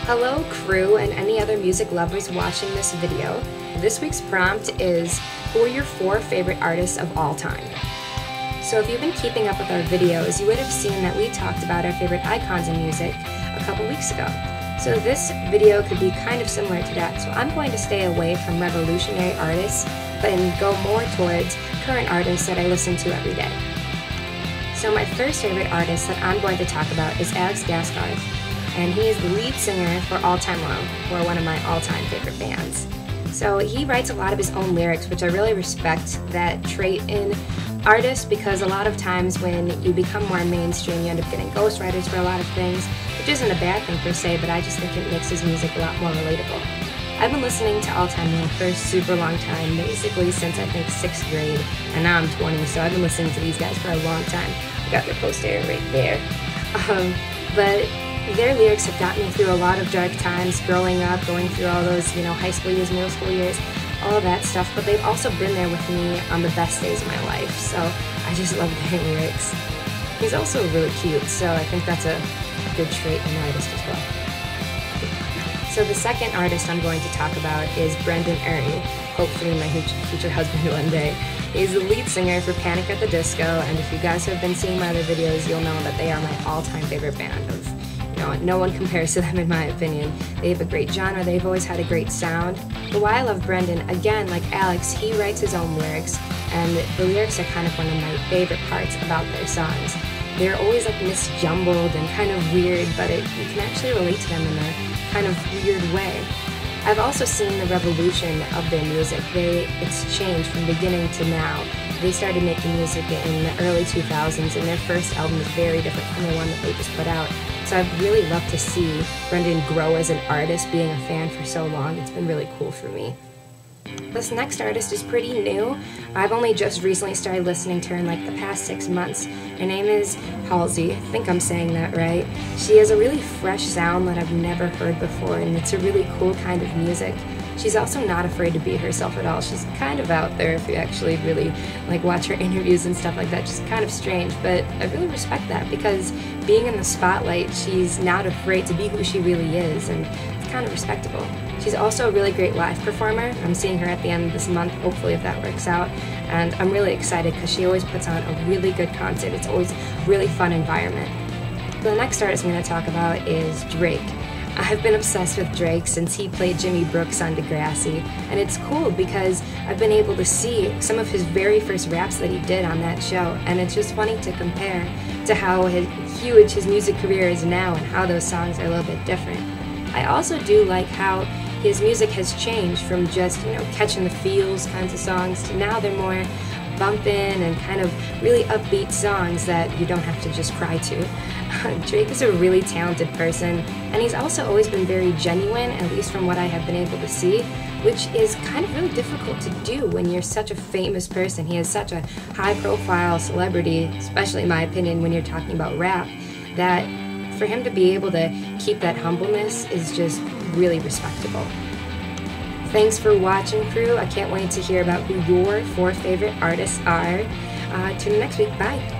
Hello crew and any other music lovers watching this video. This week's prompt is, who are your 4 favorite artists of all time? So if you've been keeping up with our videos, you would have seen that we talked about our favorite icons in music a couple weeks ago. So this video could be kind of similar to that, so I'm going to stay away from revolutionary artists and go more towards current artists that I listen to every day. So my first favorite artist that I'm going to talk about is Alex Gaspard, and he is the lead singer for All Time Low, or one of my all-time favorite bands. So he writes a lot of his own lyrics, which I really respect that trait in artists, because a lot of times when you become more mainstream, you end up getting ghostwriters for a lot of things, which isn't a bad thing per se, but I just think it makes his music a lot more relatable. I've been listening to All Time Low for a super long time, basically since I think 6th grade, and now I'm 20, so I've been listening to these guys for a long time. I got their poster right there. But their lyrics have gotten me through a lot of dark times growing up, going through all those, high school years, middle school years, all of that stuff, but they've also been there with me on the best days of my life, so I just love their lyrics. He's also really cute, so I think that's a good trait in an artist as well. So the second artist I'm going to talk about is Brendan Urie, hopefully my future husband one day. He's the lead singer for Panic at the Disco, and if you guys have been seeing my other videos, you'll know that they are my all-time favorite band. No one compares to them in my opinion. They have a great genre, they've always had a great sound. But why I love Brendan, again, like Alex, he writes his own lyrics, and the lyrics are kind of one of my favorite parts about their songs. They're always like misjumbled and kind of weird, but you can actually relate to them in a kind of weird way. I've also seen the revolution of their music. It's changed from beginning to now. They started making music in the early 2000s, and their first album is very different from the one that they just put out. So I've really loved to see Brendan grow as an artist, being a fan for so long. It's been really cool for me. This next artist is pretty new. I've only just recently started listening to her in like the past 6 months. Her name is Halsey. I think I'm saying that right. She has a really fresh sound that I've never heard before, and it's a really cool kind of music. She's also not afraid to be herself at all. She's kind of out there if you actually really watch her interviews and stuff like that. She's kind of strange, but I really respect that, because being in the spotlight, she's not afraid to be who she really is, and it's kind of respectable. She's also a really great live performer. I'm seeing her at the end of this month, hopefully, if that works out, and I'm really excited because she always puts on a really good concert. It's always a really fun environment. The next artist I'm going to talk about is Drake. I've been obsessed with Drake since he played Jimmy Brooks on Degrassi, and it's cool because I've been able to see some of his very first raps that he did on that show, and it's just funny to compare to how huge his music career is now and how those songs are a little bit different. I also do like how his music has changed from just, catching the feels kinds of songs to now they're more bumpin' and kind of really upbeat songs that you don't have to just cry to. Drake is a really talented person, and he's also always been very genuine, at least from what I have been able to see, which is kind of really difficult to do when you're such a famous person. He is such a high-profile celebrity, especially in my opinion when you're talking about rap, that for him to be able to keep that humbleness is just really respectable. Thanks for watching, crew. I can't wait to hear about who your 4 favorite artists are. Tune in next week. Bye.